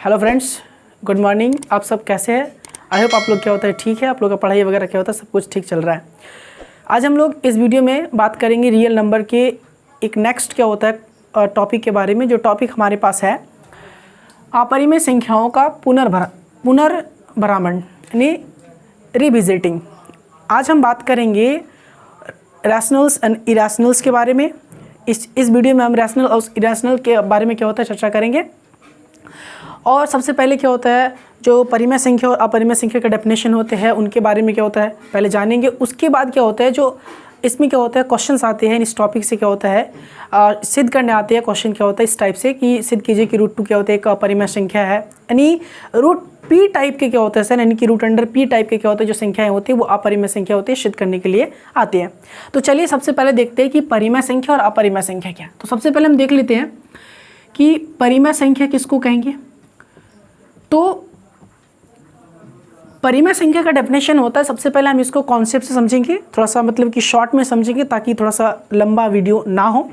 Hello friends, good morning. आप सब कैसे हैं? आई होप आप लोग क्या होता है ठीक है, आप लोग का पढ़ाई वगैरह क्या होता है सब कुछ ठीक चल रहा है। आज हम लोग इस वीडियो में बात करेंगे रियल नंबर के एक नेक्स्ट क्या होता है टॉपिक के बारे में। जो टॉपिक हमारे पास है अपरिमेय संख्याओं का पुनर्भ्रमण यानी रिविजिटिंग। आज हम बात करेंगे रैशनल्स एंड इरेशनल्स के बारे में। इस वीडियो में हम रैशनल और इरेशनल के बारे में क्या होता है चर्चा करेंगे। और सबसे पहले क्या होता है जो परिमेय संख्या और अपरिमेय संख्या का डेफिनेशन होते हैं उनके बारे में क्या होता है पहले जानेंगे। उसके बाद क्या होता है जो इसमें क्या होता है क्वेश्चंस आते हैं इस टॉपिक से क्या होता है सिद्ध करने आते हैं क्वेश्चन क्या होता है इस टाइप से कि सिद्ध कीजिए कि √2 क्या होता है एक अपरिमेय संख्या है। यानी रूट पी टाइप के क्या होता है सर, यानी कि √p टाइप के क्या होता है जो संख्याएं होती है वो अपरिमेय संख्या होती है, सिद्ध करने के लिए आती है। तो चलिए सबसे पहले देखते हैं कि परिमेय संख्या और अपरिमेय संख्या क्या है। तो सबसे पहले हम देख लेते हैं कि परिमेय संख्या किसको कहेंगे। तो परिमेय संख्या का डेफिनेशन होता है, सबसे पहले हम इसको कॉन्सेप्ट से समझेंगे, थोड़ा सा मतलब कि शॉर्ट में समझेंगे ताकि थोड़ा सा लंबा वीडियो ना हो।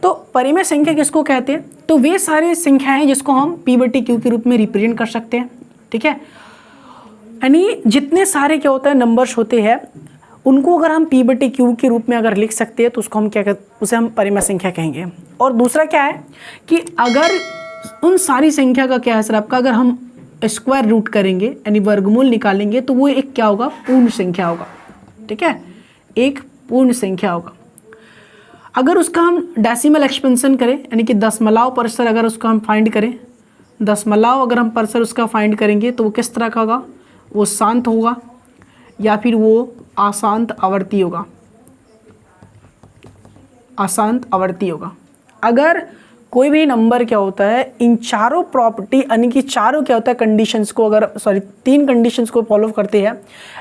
तो परिमेय संख्या किसको कहते हैं, तो वे सारे संख्याएं जिसको हम p/q के रूप में रिप्रेजेंट कर सकते हैं। ठीक है, यानी जितने सारे क्या होता है नंबर्स होते हैं उनको अगर हम p/q के रूप में अगर लिख सकते हैं तो उसको हम क्या कहते हैं, उसे हम परिमेय संख्या कहेंगे। और दूसरा क्या है कि अगर उन सारी संख्या का क्या है सर आपका, अगर हम स्क्वायर रूट करेंगे यानी वर्गमूल निकालेंगे तो वो एक क्या होगा, पूर्ण संख्या होगा। ठीक है, एक पूर्ण संख्या होगा। अगर उसका हम डेसिमल एक्सपेंशन करें यानी कि दशमलव परसर अगर उसका हम फाइंड करें, दशमलव अगर हम परसर उसका फाइंड करेंगे तो वो किस तरह का होगा, वो शांत होगा या फिर वो अशांत आवर्ती होगा, अशांत आवर्ती होगा। अगर कोई भी नंबर क्या होता है इन चारों प्रॉपर्टी यानी कि चारों क्या होता है कंडीशंस को तीन कंडीशंस को फॉलो करते हैं,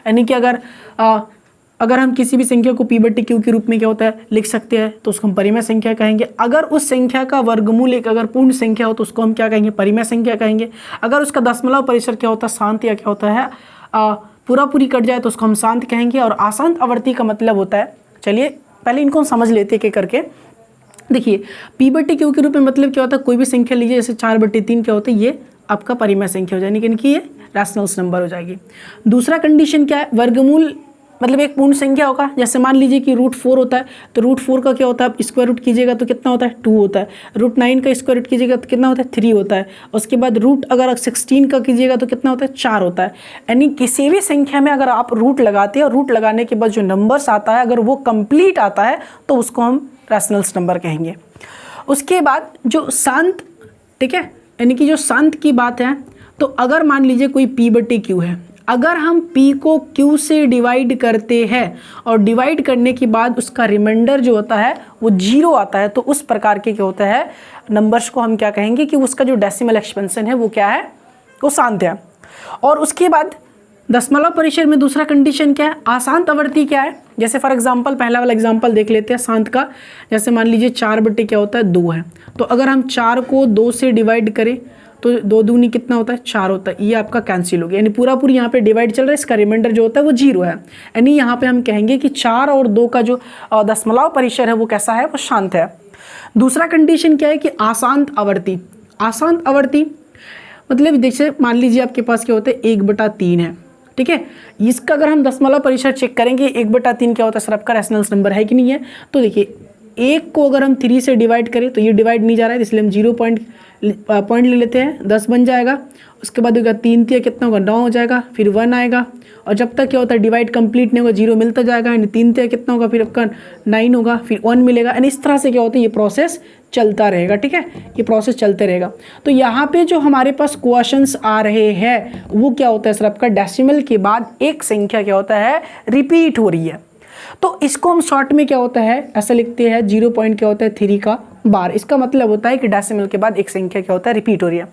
यानी कि अगर हम किसी भी संख्या को p/q के रूप में क्या होता है लिख सकते हैं तो उसको हम परिमेय संख्या कहेंगे। अगर उस संख्या का वर्गमूल एक अगर पूर्ण संख्या हो तो उसको हम क्या कहेंगे, परिमेय संख्या कहेंगे। अगर उसका दशमलव परिसर क्या होता है शांत या क्या होता है पूरी कट जाए तो उसको हम शांत कहेंगे। और अशांत आवर्ती का मतलब होता है, चलिए पहले इनको हम समझ लेते हैं करके। देखिए p/q के रूप में मतलब क्या होता है, कोई भी संख्या लीजिए जैसे 4/3 क्या होता है ये आपका परिमेय संख्या हो जाएगी, यानी कि ये रैशनल्स नंबर हो जाएगी। दूसरा कंडीशन क्या है, वर्गमूल मतलब एक पूर्ण संख्या होगा। जैसे मान लीजिए कि √4 होता है तो √4 का क्या होता है, आप स्क्वायर रूट कीजिएगा तो कितना होता है 2 होता है। √9 का स्क्वायर रूट कीजिएगा तो कितना होता है 3 होता है। उसके बाद रूट अगर 16 का कीजिएगा तो कितना होता है 4 होता है। यानी किसी भी संख्या में अगर आप रूट लगाते हैं और रूट लगाने के बाद जो नंबर्स आता है अगर वो कंप्लीट आता है तो उसको हम रैशनल्स नंबर कहेंगे। उसके बाद जो शांत, ठीक है, यानी कि जो शांत की बात है, तो अगर मान लीजिए कोई p/q है, अगर हम p को q से डिवाइड करते हैं और डिवाइड करने के बाद उसका रिमाइंडर जो होता है वो 0 आता है तो उस प्रकार के क्या होता है नंबर्स को हम क्या कहेंगे कि उसका जो डेसिमल एक्सपेंशन है वो क्या है, वो शांत है। और उसके बाद दशमलव परिसर में दूसरा कंडीशन क्या है, अशांत आवर्ती क्या है। जैसे फॉर एग्जांपल पहला वाला एग्जांपल देख लेते हैं शांत का। जैसे मान लीजिए 4/ क्या होता है 2 है, तो अगर हम 4 को 2 से डिवाइड करें तो 2 दूनी कितना होता है 4 होता है, ये आपका कैंसिल हो गया। यानी पूरी यहाँ पे डिवाइड चल रहा है, इसका रिमाइंडर जो होता है वो 0 है। यानी यहाँ पे हम कहेंगे कि 4 और 2 का जो दशमलव परिसर है वो कैसा है, वो शांत है। दूसरा कंडीशन क्या है कि अशांत आवर्ती। अशांत आवर्ती मतलब जैसे मान लीजिए आपके पास क्या होता है 1/3 है, ठीक है, इसका अगर हम दशमलव परिसर चेक करेंगे 1/3 क्या होता है सर आपका रैशनल्स नंबर है कि नहीं है। तो देखिए 1 को अगर हम 3 से डिवाइड करें तो ये डिवाइड नहीं जा रहा है, इसलिए हम 0 पॉइंट ले लेते हैं, 10 बन जाएगा। उसके बाद होगा 3 3 कितना होगा 9 हो जाएगा, फिर 1 आएगा और जब तक क्या होता है डिवाइड कंप्लीट नहीं होगा 0 मिलता जाएगा, यानी 3 3 कितना होगा, फिर आपका 9 होगा, फिर 1 मिलेगा। यानी इस तरह से क्या होता है ये प्रोसेस चलता रहेगा। ठीक है, ये प्रोसेस चलते रहेगा। तो यहाँ पे जो हमारे पास क्वेश्चंस आ रहे हैं वो क्या होता है सर आपका डेसिमल के बाद एक संख्या क्या होता है रिपीट हो रही है। तो इसको हम शॉर्ट में क्या होता है ऐसा लिखते हैं 0 पॉइंट क्या होता है 3 का बार। इसका मतलब होता है कि डेसिमल के बाद एक संख्या क्या होता है रिपीट हो रही है।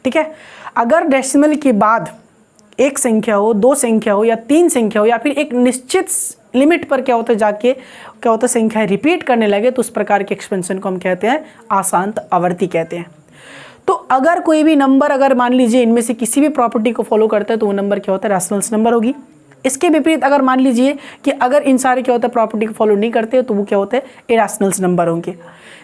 ठीक है, अगर डेसिमल के बाद एक संख्या हो, 2 संख्या हो या 3 संख्या हो या फिर एक निश्चित लिमिट पर क्या होता है जाके क्या होता है संख्या रिपीट करने लगे तो उस प्रकार के एक्सपेंशन को हम कहते हैं अशांत आवर्ती कहते हैं। तो अगर कोई भी नंबर अगर मान लीजिए इनमें से किसी भी प्रॉपर्टी को फॉलो करता है तो वो नंबर क्या होता है रैशनल्स नंबर होगी। इसके विपरीत अगर मान लीजिए कि अगर इन सारे क्या होता है प्रॉपर्टी को फॉलो नहीं करते तो वो क्या होते हैं इरेशनल्स नंबर होंगे।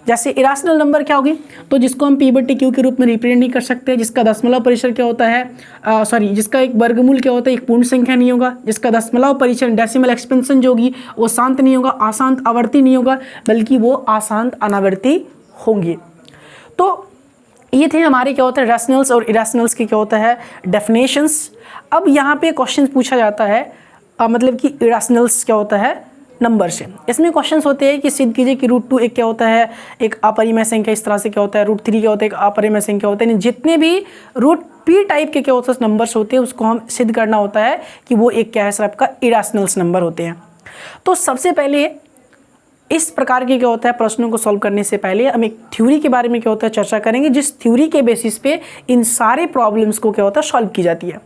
जैसे इरेशनल नंबर क्या होगी, तो जिसको हम p/q के रूप में रिप्रेजेंट नहीं कर सकते, जिसका दशमलव परिसर क्या होता है जिसका एक वर्गमूल क्या होता है एक पूर्ण संख्या नहीं होगा, जिसका दशमलव परिसर डेसिमल एक्सपेंशन जो होगी वो शांत नहीं होगा, अशांत आवर्ती नहीं होगा, बल्कि वो अशांत अनावर्ती होंगी। तो ये थे हमारे क्या होता है रैशनल्स और इरेशनल्स के क्या होता है डेफिनेशंस। अब यहाँ पे क्वेश्चन पूछा जाता है मतलब कि इरेशनल्स क्या होता है नंबर से। इसमें क्वेश्चंस होते हैं कि सिद्ध कीजिए कि √2 एक क्या होता है एक अपरिमेय संख्या, इस तरह से क्या होता है √3 क्या होता है एक अपरिमेय संख्या होता है, जितने भी √p टाइप के क्या होता है नंबर्स होते हैं उसको हम सिद्ध करना होता है कि वो एक क्या है सर आपका इरेशनल्स नंबर होते हैं। तो सबसे पहले इस प्रकार के क्या होता है प्रश्नों को सॉल्व करने से पहले हम एक थ्योरी के बारे में क्या होता है चर्चा करेंगे, जिस थ्योरी के बेसिस पे इन सारे प्रॉब्लम्स को क्या होता है सॉल्व की जाती है।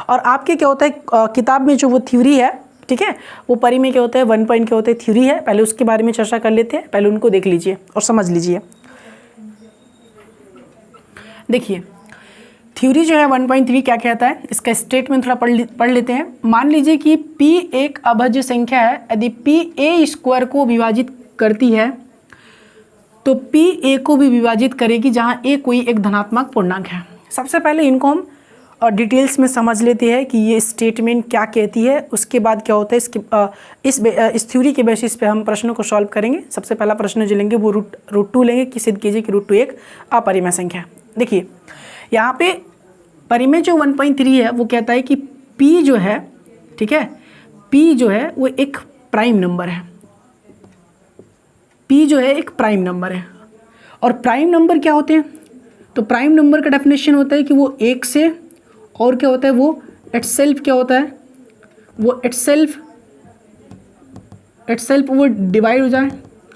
और आपके क्या होता है किताब में जो वो थ्योरी है, ठीक है, वो परिमेय क्या होता है 1 पॉइंट क्या होता है थ्योरी है, पहले उसके बारे में चर्चा कर लेते हैं, पहले उनको देख लीजिए और समझ लीजिए। देखिए थ्योरी जो है 1.3 क्या कहता है, इसका स्टेटमेंट थोड़ा पढ़ लेते हैं। मान लीजिए कि p एक अभाज्य संख्या है, यदि p a² को विभाजित करती है तो p a को भी विभाजित करेगी जहां a कोई एक धनात्मक पूर्णांक है। सबसे पहले इनको हम डिटेल्स में समझ लेते हैं कि ये स्टेटमेंट क्या कहती है, उसके बाद क्या होता है इस थ्योरी के बेसिस पे हम प्रश्नों को सॉल्व करेंगे। सबसे पहला प्रश्न जो लेंगे वो √2 लेंगे कि सिद्ध कीजिए कि √2 एक अपरिमेय संख्या है। देखिए यहाँ पे परिमेय जो 1.3 है वो कहता है कि p जो है, ठीक है, p जो है वो एक प्राइम नंबर है, p जो है एक प्राइम नंबर है। और प्राइम नंबर क्या होते हैं, तो प्राइम नंबर का डेफिनेशन होता है कि वो एक से और क्या होता है वो इटसेल्फ क्या होता है वो इटसेल्फ वो डिवाइड हो जाए।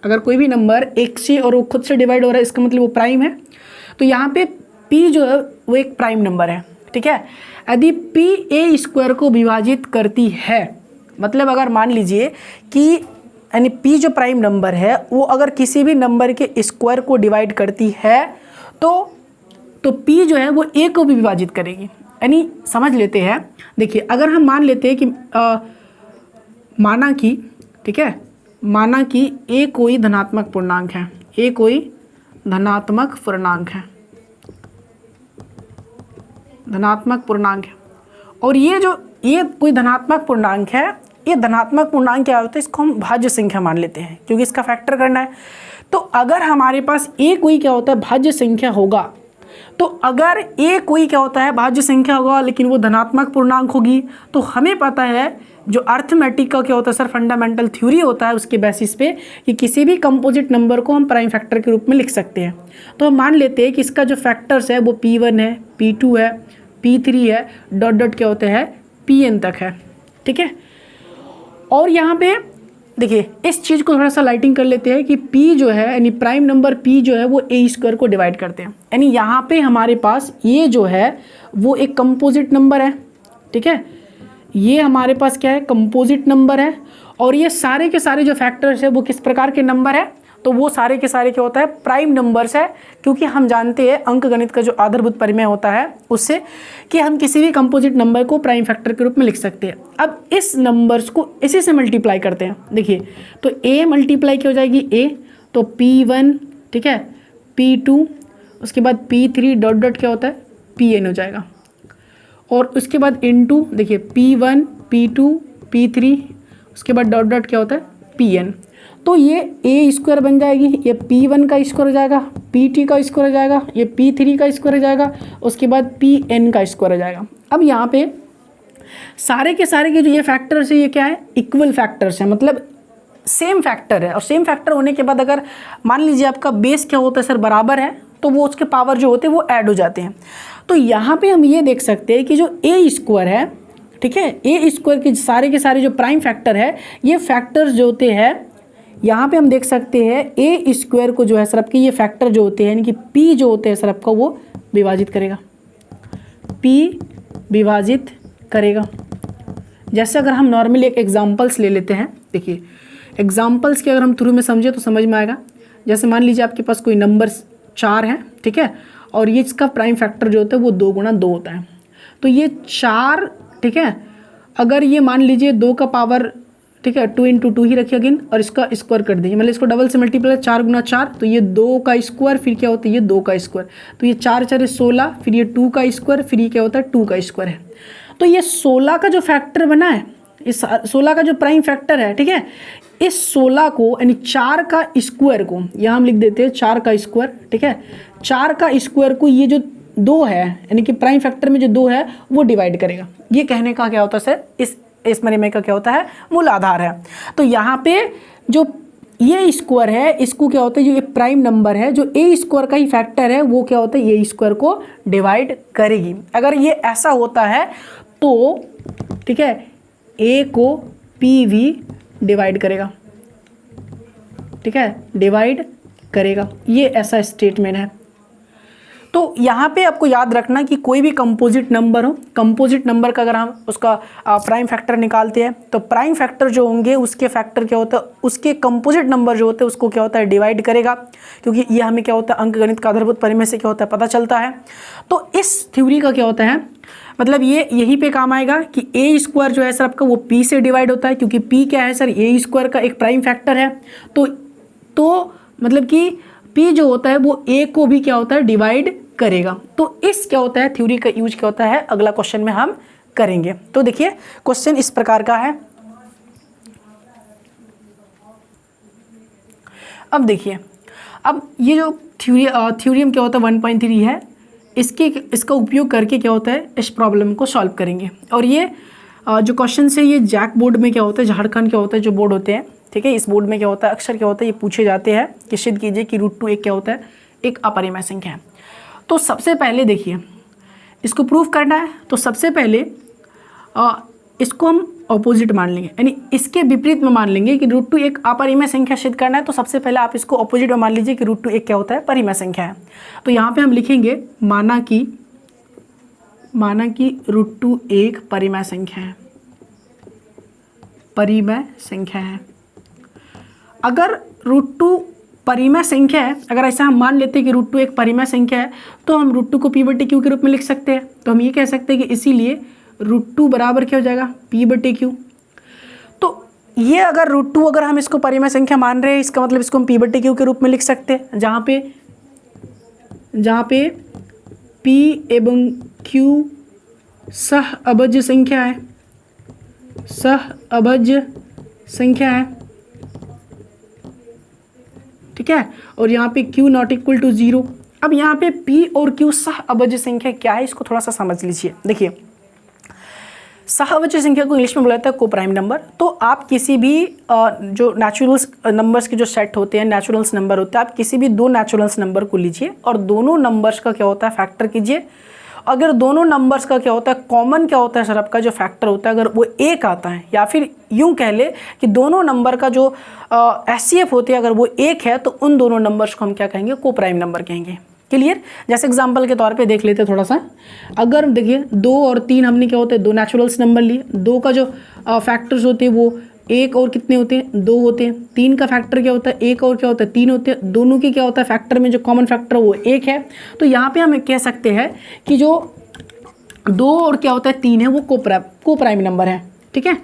अगर कोई भी नंबर एक से और वो खुद से डिवाइड हो रहा है इसका मतलब वो प्राइम है। तो यहाँ पे p जो है वो एक प्राइम नंबर है, ठीक है। यदि p a² को विभाजित करती है, मतलब अगर मान लीजिए कि यानी p जो प्राइम नंबर है वो अगर किसी भी नंबर के स्क्वायर को डिवाइड करती है तो p जो है वो a को भी विभाजित करेगी। यानी समझ लेते हैं, देखिए अगर हम मान लेते हैं कि माना कि, ठीक है, माना कि a कोई धनात्मक पूर्णांक है, a कोई धनात्मक पूर्णांक है, धनात्मक पूर्णांक है, और ये कोई धनात्मक पूर्णांक है, ये धनात्मक पूर्णांक क्या होता है इसको हम भाज्य संख्या मान लेते हैं क्योंकि इसका फैक्टर करना है। तो अगर हमारे पास a कोई क्या होता है भाज्य संख्या होगा, तो अगर a कोई क्या होता है भाज्य संख्या होगा लेकिन वो धनात्मक पूर्णांक होगी, तो हमें पता है जो अर्थमेटिक का क्या होता है सर फंडामेंटल थ्योरी होता है उसके बेसिस पे कि किसी भी कंपोजिट नंबर को हम प्राइम फैक्टर के रूप में लिख सकते हैं। तो हम मान लेते हैं कि इसका जो फैक्टर्स है वो p1 है, p2 है, p3 है, डॉट डॉट क्या होते हैं pn तक है, ठीक है। और यहाँ पे देखिए इस चीज़ को थोड़ा सा लाइटिंग कर लेते हैं कि p जो है यानी प्राइम नंबर p जो है वो a² को डिवाइड करते हैं। यानी यहाँ पे हमारे पास ये जो है वो एक कंपोजिट नंबर है, ठीक है, ये हमारे पास क्या है कंपोजिट नंबर है। और ये सारे के सारे जो फैक्टर्स है वो किस प्रकार के नंबर है, तो वो सारे के सारे क्या होता है प्राइम नंबर्स है, क्योंकि हम जानते हैं अंक गणित का जो आधारभूत परिमेय होता है उससे कि हम किसी भी कंपोजिट नंबर को प्राइम फैक्टर के रूप में लिख सकते हैं। अब इस नंबर्स को इसी से मल्टीप्लाई करते हैं, देखिए तो a मल्टीप्लाई क्या हो जाएगी a, तो p1, ठीक है, p2, उसके बाद p3 डॉट डॉट क्या होता है pn हो जाएगा, और उसके बाद इनटू देखिए p1 p2 p3 उसके बाद डॉट डॉट क्या होता है pn। तो ये a² बन जाएगी, ये p1 का स्क्वायर हो जाएगा, pt का स्क्वायर हो जाएगा, ये p3 का स्क्वायर हो जाएगा, उसके बाद pn का स्क्वायर हो जाएगा। अब यहाँ पे सारे के जो ये फैक्टर्स है ये क्या है इक्वल फैक्टर्स है, मतलब सेम फैक्टर है। और सेम फैक्टर होने के बाद अगर मान लीजिए आपका बेस क्या होता है सर बराबर है तो वो उसके पावर जो होते हैं वो ऐड हो जाते हैं। तो यहाँ पे हम ये देख सकते हैं कि जो a² है, ठीक है, a² के सारे जो प्राइम फैक्टर है ये फैक्टर्स जो होते हैं यहाँ पे हम देख सकते हैं a² को जो है सर आपके ये फैक्टर जो होते हैं यानी कि p जो होते हैं सर आपका वो विभाजित करेगा, p विभाजित करेगा। जैसे अगर हम नॉर्मली एक एग्जांपल्स ले लेते हैं, देखिए एग्जांपल्स के अगर हम थ्रू में समझे तो समझ में आएगा। जैसे मान लीजिए आपके पास कोई नंबर 4 है, ठीक है, और ये इसका प्राइम फैक्टर जो होता है वो 2 × 2 होता है, तो ये 4, ठीक है, अगर ये मान लीजिए 2 का पावर, ठीक है, 2 × 2 ही रखिए अगेन, और इसका स्क्वायर कर दीजिए, मतलब इसको डबल से मल्टीप्लाई, 4 × 4, तो ये 2 का स्क्वायर, फिर क्या होता है ये 2 का स्क्वायर, तो ये 4 4 16, फिर ये 2 का स्क्वायर, फिर ये क्या होता है 2 का स्क्वायर है। तो ये 16 का जो फैक्टर बना है, इस 16 का जो प्राइम फैक्टर है, ठीक है, इस 16 को यानी 4 का स्क्वायर को यहाँ हम लिख देते हैं 4 का स्क्वायर, ठीक है, 4 का स्क्वायर को ये जो 2 है यानी कि प्राइम फैक्टर में जो 2 है वो डिवाइड करेगा। ये कहने का क्या होता है सर, इस मरीमे का क्या होता है, मूल आधार है। तो यहाँ पे जो ये स्क्वायर है इसको क्या होता है, जो ये प्राइम नंबर है, जो ए स्क्वायर का ही फैक्टर है, वो क्या होता है ए स्क्वायर को डिवाइड करेगी। अगर ये ऐसा होता है तो ठीक है, ए को पी भी डिवाइड करेगा, ठीक है, डिवाइड करेगा, ये ऐसा स्टेटमेंट है। तो यहाँ पे आपको याद रखना कि कोई भी कंपोजिट नंबर हो, कंपोजिट नंबर का अगर हम उसका प्राइम फैक्टर निकालते हैं तो प्राइम फैक्टर जो होंगे उसके फैक्टर क्या होता है, उसके कंपोजिट नंबर जो होते हैं उसको क्या होता है डिवाइड करेगा, क्योंकि ये हमें क्या होता है अंकगणित का आधारभूत परिमेय से क्या होता है पता चलता है। तो इस थ्योरी का क्या होता है, मतलब ये यहीं पे काम आएगा कि ए स्क्वायर जो है सर आपका वो पी से डिवाइड होता है, क्योंकि पी क्या है सर ए स्क्वायर का एक प्राइम फैक्टर है। तो मतलब कि पी जो होता है वो ए को भी क्या होता है डिवाइड करेगा। तो इस क्या होता है थ्योरी का यूज क्या होता है अगला क्वेश्चन में हम करेंगे। तो देखिए क्वेश्चन इस प्रकार का है। अब देखिए, अब ये जो थ्योरम क्या होता है 1.3 है, इसका उपयोग करके क्या होता है इस प्रॉब्लम को सॉल्व करेंगे। और ये जो क्वेश्चन है ये जैक बोर्ड में क्या होता है, झारखंड क्या होता है जो बोर्ड होते हैं, ठीक है, इस बोर्ड में क्या होता है अक्सर क्या होता है ये पूछे जाते हैं कि सिद्ध कीजिए कि √2 एक क्या होता है एक अपरिमेय संख्या है। तो सबसे पहले देखिए इसको प्रूफ करना है, तो सबसे पहले इसको हम ऑपोजिट मान लेंगे, यानी इसके विपरीत में मान लेंगे कि √2 एक अपरिमेय संख्या सिद्ध करना है। तो सबसे पहले आप इसको ऑपोजिट में मान लीजिए कि √2 एक क्या होता है परिमेय संख्या है। तो यहाँ पे हम लिखेंगे माना कि √2 एक परिमेय संख्या है, परिमेय संख्या है। अगर √2 परिमेय संख्या है, अगर ऐसा हम मान लेते हैं कि √2 एक परिमेय संख्या है, तो हम √2 को p/q के रूप में लिख सकते हैं। तो हम ये कह सकते हैं कि इसीलिए √2 बराबर क्या हो जाएगा p/q। तो ये अगर √2 अगर हम इसको परिमेय संख्या मान रहे हैं, इसका मतलब इसको हम p/q के रूप में लिख सकते हैं, जहाँ पे p एवं q सह अभाज्य संख्या है, ठीक है, और यहाँ पे q ≠ 0। अब यहाँ पे p और q सह अभाज्य संख्या क्या है इसको थोड़ा सा समझ लीजिए। देखिए सह अभाज्य संख्या को इंग्लिश में बोला जाता है कोप्राइम नंबर। तो आप किसी भी जो नेचुरल्स नंबर्स के जो सेट होते हैं, नेचुरल्स नंबर होते हैं, आप किसी भी 2 नेचुरल्स नंबर को लीजिए और दोनों नंबर्स का क्या होता है फैक्टर कीजिए। अगर दोनों नंबर्स का क्या होता है कॉमन क्या होता है सर आपका जो फैक्टर होता है, अगर वो 1 आता है, या फिर यूं कह ले कि दोनों नंबर का जो HCF होती है अगर वो 1 है, तो उन दोनों नंबर्स को हम क्या कहेंगे कोप्राइम नंबर कहेंगे। क्लियर। जैसे एग्जांपल के तौर पे देख लेते हैं थोड़ा सा। अगर देखिए 2 और 3 हमने क्या होते हैं 2 नेचुरल्स नंबर लिए, 2 का जो फैक्टर्स होते हैं वो 1 और कितने होते हैं 2 होते हैं। 3 का फैक्टर क्या होता है 1 और क्या होता है 3 होते हैं। दोनों की क्या होता है फैक्टर में जो कॉमन फैक्टर वो 1 है। तो यहाँ पे हम कह सकते हैं कि जो 2 और क्या होता है 3 है वो कोप्राइम नंबर है। ठीक है।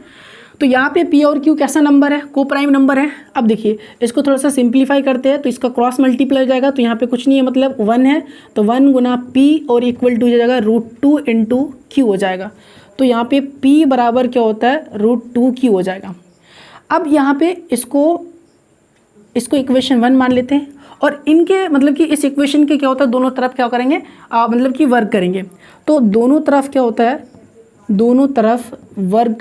तो यहाँ पे P और Q कैसा नंबर है कोप्राइम नंबर है। अब देखिए इसको थोड़ा सा सिंप्लीफाई करते हैं तो इसका क्रॉस मल्टीप्लाई हो जाएगा, तो यहाँ पे कुछ नहीं है मतलब 1 है, तो 1 गुना P और इक्वल टू हो जाएगा √2 इंटू Q हो जाएगा। तो यहाँ पे P बराबर क्या होता है √2Q हो जाएगा। अब यहाँ पे इसको इक्वेशन 1 मान लेते हैं और इनके मतलब कि इस इक्वेशन के क्या होता है दोनों तरफ क्या करेंगे मतलब कि वर्क करेंगे। तो दोनों तरफ क्या होता है दोनों तरफ वर्क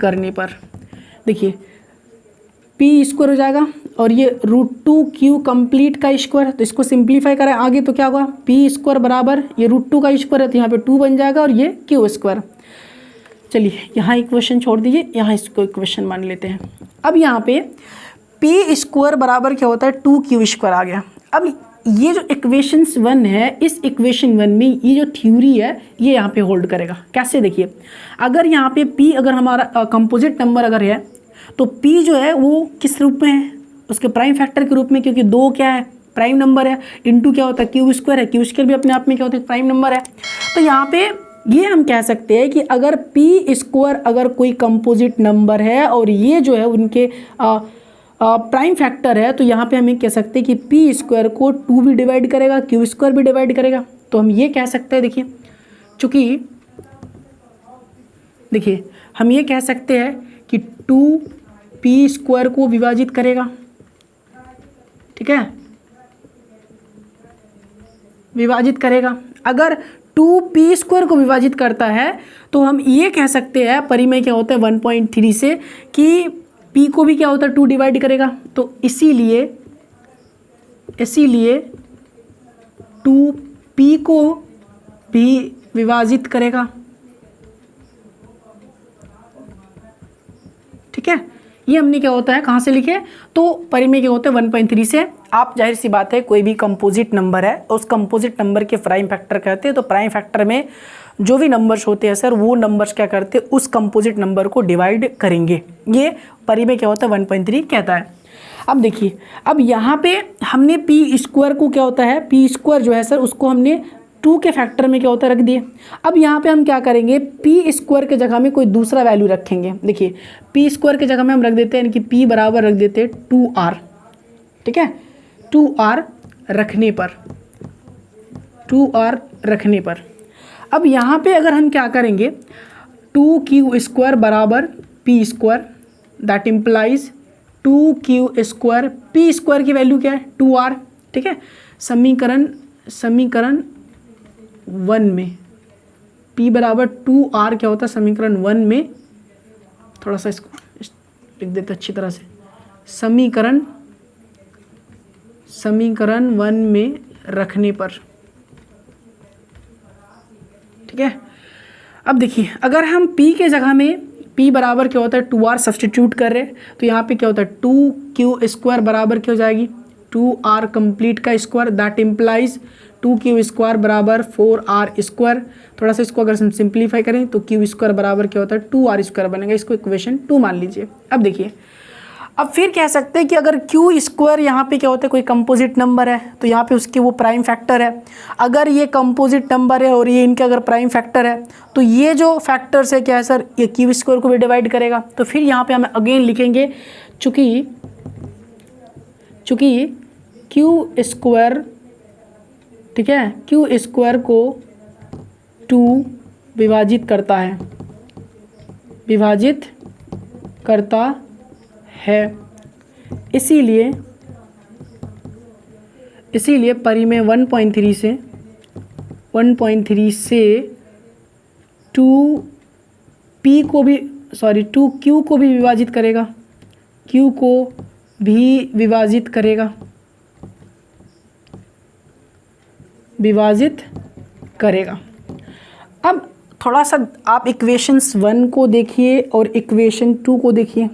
करने पर देखिए P स्क्वायर हो जाएगा और ये √2Q कंप्लीट का स्क्वायर, तो इसको सिंप्लीफाई करें आगे तो क्या होगा P स्क्वायर बराबर ये √2 का स्क्वायर है तो यहाँ पे 2 बन जाएगा और ये Q स्क्वायर। चलिए यहाँ इक्वेशन छोड़ दीजिए, यहाँ इसको इक्वेशन मान लेते हैं। अब यहाँ पे P स्क्वायर बराबर क्या होता है 2Q स्क्वायर आ गया। अब ये जो इक्वेशन 1 है इस इक्वेशन 1 में ये जो थ्योरी है ये यहाँ पे होल्ड करेगा। कैसे देखिए अगर यहाँ पे P अगर हमारा कंपोजिट नंबर अगर है तो P जो है वो किस रूप में है उसके प्राइम फैक्टर के रूप में, क्योंकि 2 क्या है प्राइम नंबर है, इनटू क्या होता है क्यू स्क्वायर है, क्यू स्क्वायर भी अपने आप में क्या होता है प्राइम नंबर है। तो यहाँ पे ये हम कह सकते हैं कि अगर पी स्क्वायर अगर कोई कंपोजिट नंबर है और ये जो है उनके प्राइम फैक्टर है, तो यहाँ पे हम ये कह सकते हैं कि पी स्क्वायर को 2 भी डिवाइड करेगा, क्यू स्क्वायर भी डिवाइड करेगा। तो हम ये कह सकते हैं, देखिए चूँकि देखिए हम ये कह सकते हैं कि 2p स्क्वायर को विभाजित करेगा, ठीक है, विभाजित करेगा। अगर 2p स्क्वायर को विभाजित करता है तो हम ये कह सकते हैं परिमेय क्या होता है 1.3 से कि p को भी क्या होता है 2 डिवाइड करेगा। तो इसीलिए 2p को भी विभाजित करेगा, ठीक है। ये हमने क्या होता है कहाँ से लिखे, तो परिमेय क्या होता है 1.3 से। आप जाहिर सी बात है कोई भी कंपोजिट नंबर है उस कंपोजिट नंबर के प्राइम फैक्टर कहते हैं, तो प्राइम फैक्टर में जो भी नंबर्स होते हैं सर वो नंबर्स क्या करते हैं उस कंपोजिट नंबर को डिवाइड करेंगे। ये परिमेय क्या होता है 1.3 कहता है। अब देखिए, अब यहाँ पे हमने पी स्क्वायर को क्या होता है पी स्क्वायर जो है सर उसको हमने 2 के फैक्टर में क्या होता है रख दिए। अब यहाँ पे हम क्या करेंगे पी स्क्वायर के जगह में कोई दूसरा वैल्यू रखेंगे। देखिए पी स्क्वायर के जगह में हम रख देते हैं यानी कि पी बराबर रख देते हैं 2r, ठीक है, 2r रखने पर 2r रखने पर अब यहाँ पे अगर हम क्या करेंगे 2q स्क्वायर बराबर P square, that implies 2q square, P square की वैल्यू क्या है 2r, ठीक है। समीकरण 1 में p बराबर 2r क्या होता है समीकरण 1 में, थोड़ा सा इसको लिख देते अच्छी तरह से, समीकरण 1 में रखने पर, ठीक है। अब देखिए अगर हम p के जगह में p बराबर क्या होता है 2r सब्सटीट्यूट कर रहे तो यहाँ पे क्या होता है 2q स्क्वायर बराबर क्या हो जाएगी 2r कंप्लीट का square, that implies 2q square बराबर 4r स्क्वायर। थोड़ा सा इसको अगर हम सिंप्लीफाई करें तो q स्क्वायर बराबर क्या होता है 2r स्क्वायर बनेगा, इसको इक्वेशन 2 मान लीजिए। अब देखिए अब फिर कह सकते हैं कि अगर q स्क्वायर यहाँ पे क्या होता है कोई कंपोजिट नंबर है तो यहाँ पे उसके वो प्राइम फैक्टर है। अगर ये कंपोजिट नंबर है और ये इनके अगर प्राइम फैक्टर है तो ये जो फैक्टर्स है क्या है सर ये q स्क्वायर को भी डिवाइड करेगा। तो फिर यहाँ पे हम अगेन लिखेंगे चूँकि q स्क्वायर, ठीक है, q स्क्वायर को 2 विभाजित करता है, इसीलिए परिमेय 1.3 से 2q को भी विभाजित करेगा, q को भी विभाजित करेगा। अब थोड़ा सा आप इक्वेशंस 1 को देखिए और इक्वेशन 2 को देखिए।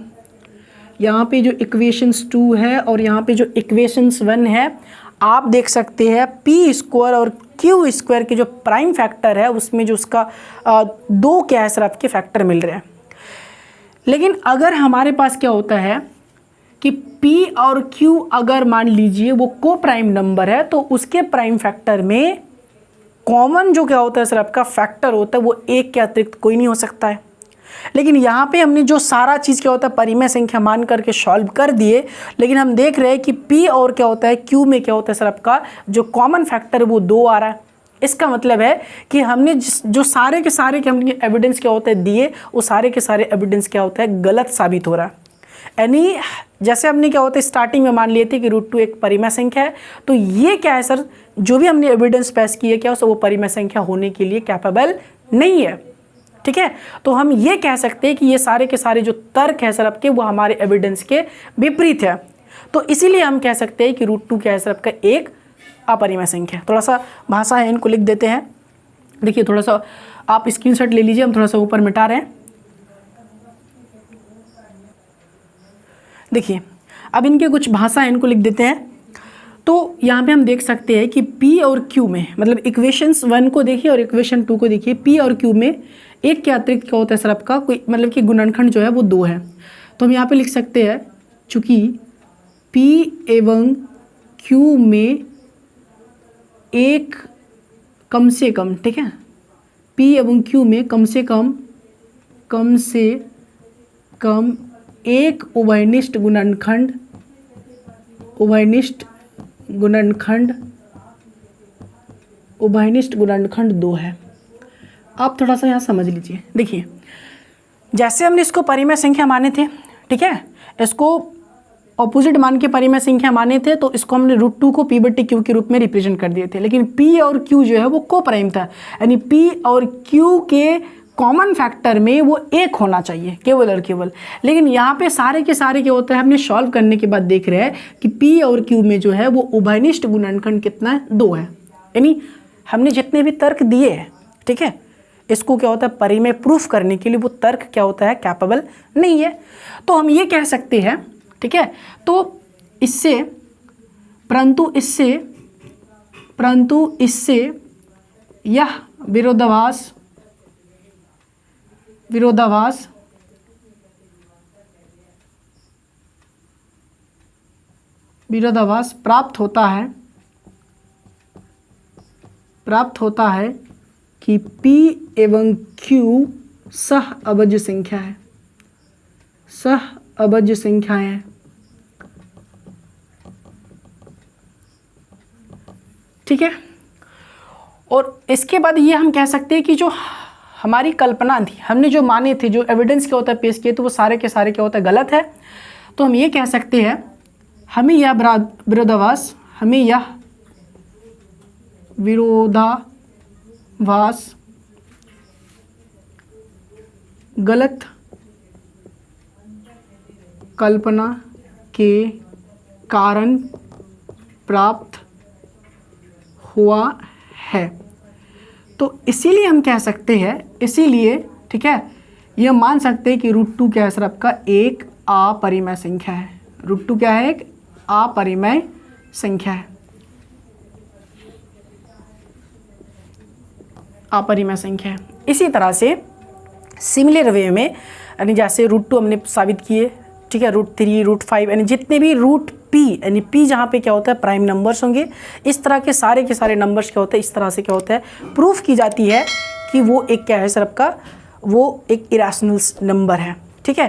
यहाँ पे जो इक्वेशंस 2 है और यहाँ पे जो इक्वेशंस 1 है आप देख सकते हैं पी स्क्वायर और क्यू स्क्वायर के जो प्राइम फैक्टर है उसमें जो उसका 2 क्या है सर आपके फैक्टर मिल रहे हैं। लेकिन अगर हमारे पास क्या होता है कि P और Q अगर मान लीजिए वो को प्राइम नंबर है तो उसके प्राइम फैक्टर में कॉमन जो क्या होता है सर आपका फैक्टर होता है वो 1 के अतिरिक्त कोई नहीं हो सकता है। लेकिन यहाँ पे हमने जो सारा चीज़ क्या होता है परिमेय संख्या मान करके सॉल्व कर दिए, लेकिन हम देख रहे हैं कि P और क्या होता है Q में क्या होता है सर आपका जो कॉमन फैक्टर है वो 2 आ रहा है। इसका मतलब है कि हमने जो सारे के सारे के हमने एविडेंस क्या होता है दिए वो सारे के सारे एविडेंस क्या होता है गलत साबित हो रहा है। यानी जैसे हमने क्या होता है स्टार्टिंग में मान लिए थे कि √2 एक परिमेय संख्या है, तो ये क्या है सर जो भी हमने एविडेंस पेश किए क्या वो परिमेय संख्या होने के लिए कैपेबल नहीं है, ठीक है। तो हम ये कह सकते हैं कि ये सारे के सारे जो तर्क है सर आपके वो हमारे एविडेंस के विपरीत है। तो इसीलिए हम कह सकते हैं कि √2 क्या है सर आपका एक अपरिमेय संख्या। थोड़ा सा भाषा है इनको लिख देते हैं। देखिए थोड़ा सा आप स्क्रीनशॉट ले लीजिए, हम थोड़ा सा ऊपर मिटा रहे हैं। देखिए अब इनके कुछ भाषा है इनको लिख देते हैं। तो यहाँ पे हम देख सकते हैं कि P और Q में मतलब इक्वेशंस 1 को देखिए और इक्वेशन 2 को देखिए, P और Q में एक के अतिरिक्त क्या होता है सर आपका कोई मतलब कि गुणनखंड जो है वो 2 है। तो हम यहाँ पे लिख सकते हैं चूँकि P एवं क्यू में एक कम से कम, ठीक है, पी एवं क्यू में कम से कम एक उभयनिष्ठ गुणनखंड 2 है। आप थोड़ा सा यहाँ समझ लीजिए। देखिए, जैसे हमने इसको परिमेय संख्या माने थे, ठीक है, इसको ऑपोजिट मान के परिमेय संख्या माने थे, तो इसको हमने √2 को p/q के रूप में रिप्रेजेंट कर दिए थे। लेकिन p और q जो है वो कोप्राइम था, यानी p और q के कॉमन फैक्टर में वो एक होना चाहिए केवल और केवल। लेकिन यहाँ पे सारे के सारे क्या होता है, हमने सॉल्व करने के बाद देख रहे हैं कि p और q में जो है वो उभयनिष्ठ गुणनखंड कितना है, 2 है। यानी हमने जितने भी तर्क दिए हैं, ठीक है, इसको क्या होता है, परिमेय प्रूफ करने के लिए वो तर्क क्या होता है, कैपेबल नहीं है। तो हम ये कह सकते हैं, ठीक है, तो इससे परंतु इससे यह विरोधाभास प्राप्त होता है कि P एवं Q सह अभज्य संख्याएं हैं। ठीक है, और इसके बाद ये हम कह सकते हैं कि जो हमारी कल्पना थी, हमने जो माने थे, जो एविडेंस क्या होता है पेश किए, तो वो सारे के सारे क्या होता है, गलत है। तो हम ये कह सकते हैं हमें यह विरोधाभास गलत कल्पना के कारण प्राप्त हुआ है। तो इसीलिए हम कह सकते हैं, इसीलिए ठीक है, यह मान सकते हैं कि √2 क्या है सर, आपका एक अपरिमेय संख्या है। √2 क्या है, एक अपरिमेय संख्या है, अपरिमेय संख्या है। इसी तरह से सिमिलर वे में, यानी जैसे √2 हमने साबित किए, ठीक है, √3, √5, यानी जितने भी √p, यानी p जहाँ पे क्या होता है प्राइम नंबर्स होंगे, इस तरह के सारे नंबर्स क्या होते हैं, इस तरह से क्या होता है प्रूफ की जाती है कि वो एक क्या है सर आपका, वो एक इरेशनल नंबर है। ठीक है।